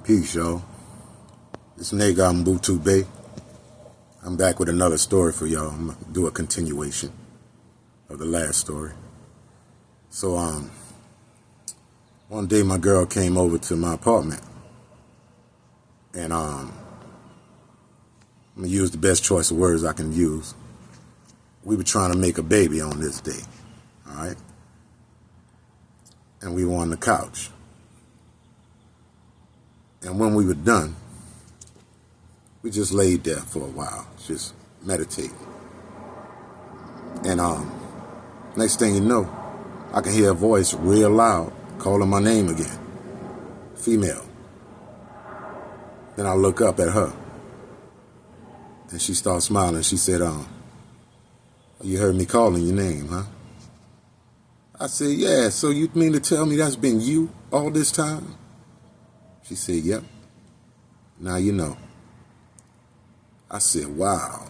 Peace, y'all. It's Nega Mbutu Bay. I'm back with another story for y'all. I'm gonna do a continuation of the last story. So, one day my girl came over to my apartment, and I'm gonna use the best choice of words I can use. We were trying to make a baby on this day, all right? And we were on the couch. And when we were done, we just laid there for a while, just meditating. And next thing you know, I can hear a voice real loud calling my name again. Female. Then I look up at her. And she starts smiling. She said, you heard me calling your name, huh? I said, yeah, so you mean to tell me that's been you all this time? She said, yep. Now you know. I said, wow.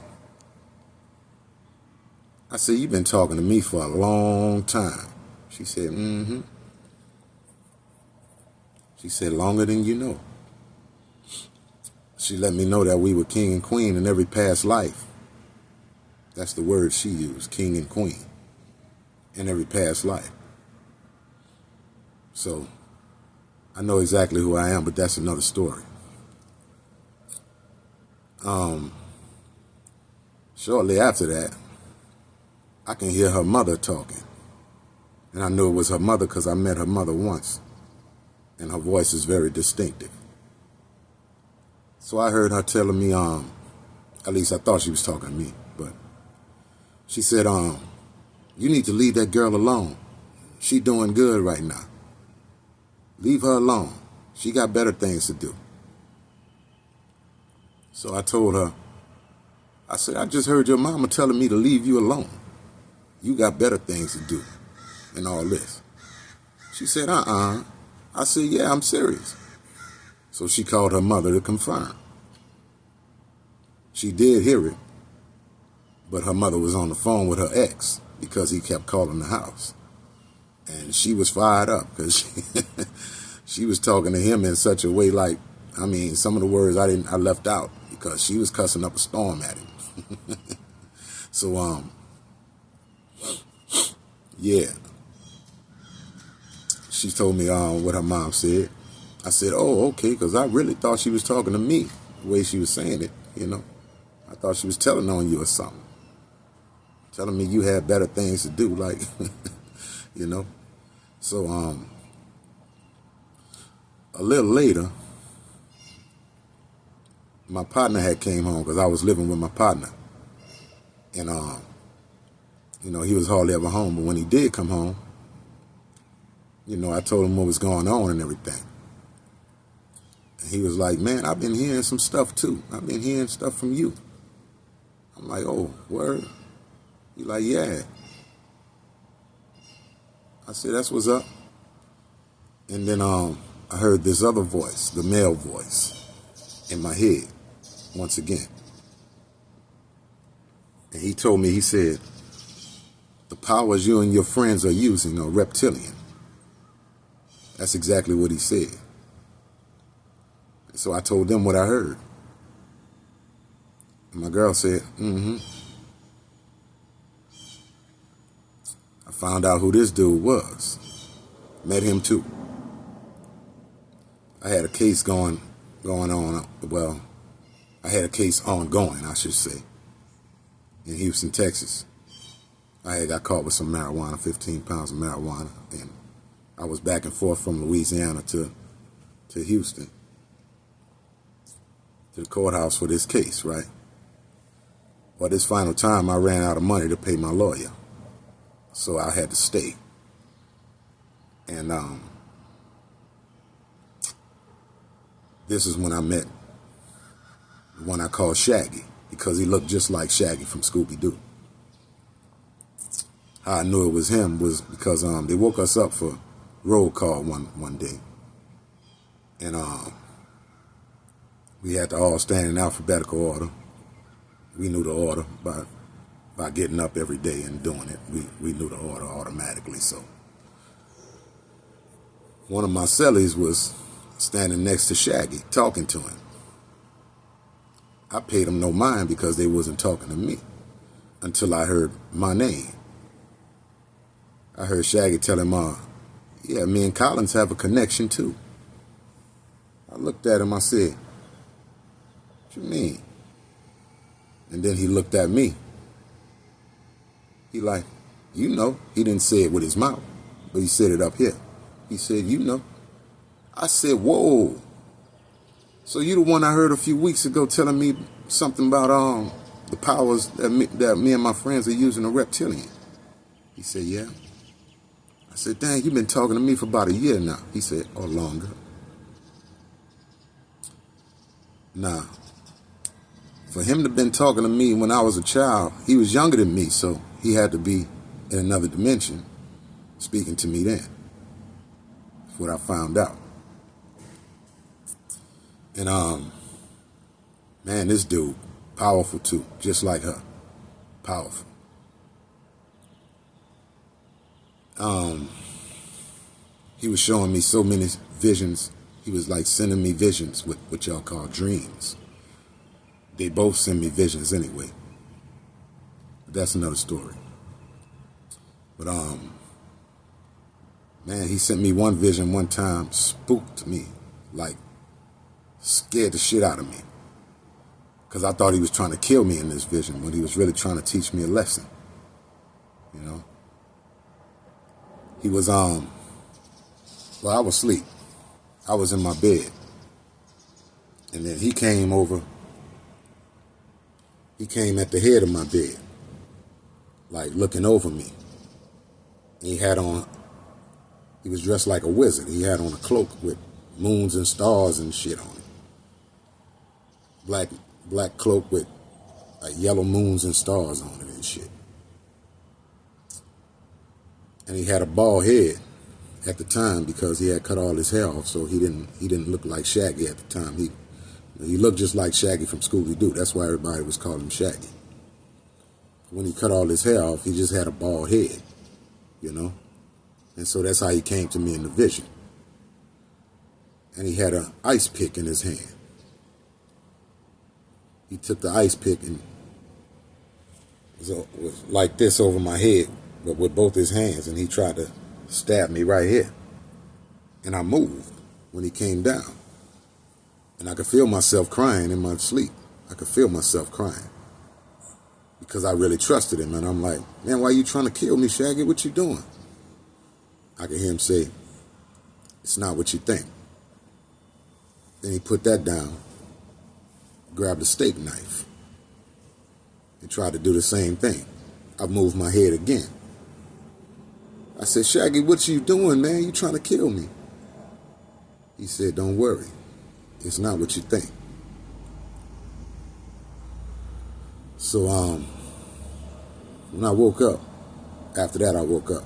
I said, you've been talking to me for a long time. She said, mm-hmm. She said, longer than you know. She let me know that we were king and queen in every past life. That's the word she used, king and queen, in every past life. So, I know exactly who I am, but that's another story. Shortly after that, I can hear her mother talking. And I knew it was her mother because I met her mother once. And her voice is very distinctive. So I heard her telling me, at least I thought she was talking to me, but she said, you need to leave that girl alone. She doing good right now. Leave her alone. She got better things to do. So I told her, I said, I just heard your mama telling me to leave you alone. You got better things to do than all this. She said, I said, yeah, I'm serious. So she called her mother to confirm. She did hear it, but her mother was on the phone with her ex because he kept calling the house. And she was fired up because she was talking to him in such a way like, I mean, some of the words I left out because she was cussing up a storm at him. So, yeah. She told me what her mom said. I said, oh, okay, because I really thought she was talking to me, the way she was saying it, you know. I thought she was telling on you or something. Telling me you had better things to do, like, you know. So, a little later, my partner had came home because I was living with my partner. And, you know, he was hardly ever home. But when he did come home, you know, I told him what was going on and everything. And he was like, man, I've been hearing some stuff too. I've been hearing stuff from you. I'm like, oh, word? He like, yeah. I said, that's what's up. And then I heard this other voice, the male voice, in my head once again. And he told me, he said, the powers you and your friends are using are reptilian. That's exactly what he said. So I told them what I heard. And my girl said, mm-hmm. I found out who this dude was. Met him too. I had a case going on, well, I had a case ongoing, I should say, in Houston, Texas. I had got caught with some marijuana, 15 pounds of marijuana, and I was back and forth from Louisiana to Houston, to the courthouse for this case, right? Well, this final time, I ran out of money to pay my lawyer, so I had to stay. And this is when I met the one I called Shaggy, because he looked just like Shaggy from Scooby-Doo. How I knew it was him was because they woke us up for roll call one day. And we had to all stand in alphabetical order. We knew the order by getting up every day and doing it. We knew the order automatically. So one of my cellies was standing next to Shaggy, talking to him. I paid them no mind because they wasn't talking to me until I heard my name. I heard Shaggy tell him, yeah, me and Collins have a connection too. I looked at him, I said, what you mean? And then he looked at me. He like, you know. He didn't say it with his mouth, but he said it up here. He said, you know. I said, whoa. So you the one I heard a few weeks ago telling me something about the powers that me and my friends are using a reptilian? He said, yeah. I said, dang, you've been talking to me for about a year now. He said, or longer. Now, for him to have been talking to me when I was a child, he was younger than me, so he had to be in another dimension speaking to me then. That's what I found out. And man, this dude, powerful too, just like her. Powerful. He was showing me so many visions. He was like sending me visions with what y'all call dreams. They both send me visions anyway. But that's another story. But man, he sent me one vision one time, spooked me, like scared the shit out of me. Because I thought he was trying to kill me in this vision when he was really trying to teach me a lesson. You know? He was, well, I was asleep. I was in my bed. And then he came over. He came at the head of my bed, like looking over me. He was dressed like a wizard. He had on a cloak with moons and stars and shit on it. Black cloak with yellow moons and stars on it and shit. And he had a bald head at the time because he had cut all his hair off, so he didn't look like Shaggy at the time. He looked just like Shaggy from Scooby-Doo. That's why everybody was calling him Shaggy. When he cut all his hair off, he just had a bald head, you know? And so that's how he came to me in the vision. And he had an ice pick in his hand. He took the ice pick and was like this over my head, but with both his hands, and he tried to stab me right here. And I moved when he came down. And I could feel myself crying in my sleep. I could feel myself crying. Because I really trusted him. And I'm like, man, why are you trying to kill me, Shaggy? What you doing? I could hear him say, it's not what you think. Then he put that down, grabbed a steak knife, and tried to do the same thing. I moved my head again. I said, Shaggy, what you doing, man? You trying to kill me? He said, don't worry. It's not what you think. So, when I woke up, after that I woke up.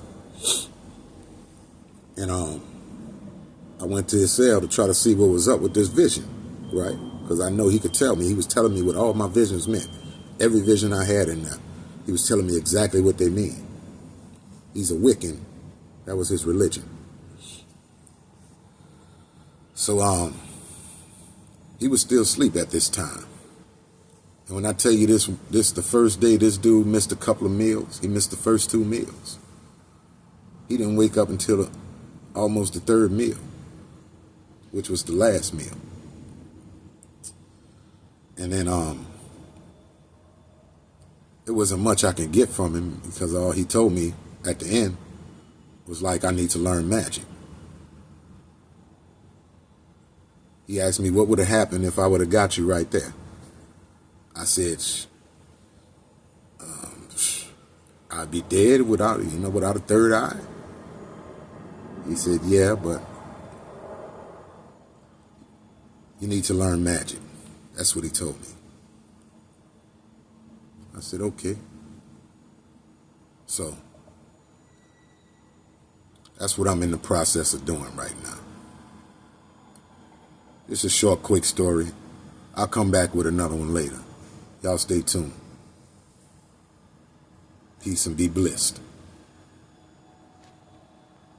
And I went to his cell to try to see what was up with this vision, right? Because I know he could tell me. He was telling me what all my visions meant. Every vision I had in there, he was telling me exactly what they mean. He's a Wiccan. That was his religion. So, he was still asleep at this time. And when I tell you this the first day this dude missed a couple of meals, he missed the first 2 meals. He didn't wake up until almost the 3rd meal, which was the last meal. And then it wasn't much I could get from him because all he told me at the end was like, I need to learn magic. He asked me what would have happened if I would have got you right there. I said, I'd be dead without a 3rd eye. He said, yeah, but you need to learn magic. That's what he told me. I said, okay. So that's what I'm in the process of doing right now. It's a short, quick story. I'll come back with another one later. Y'all stay tuned. Peace and be blessed.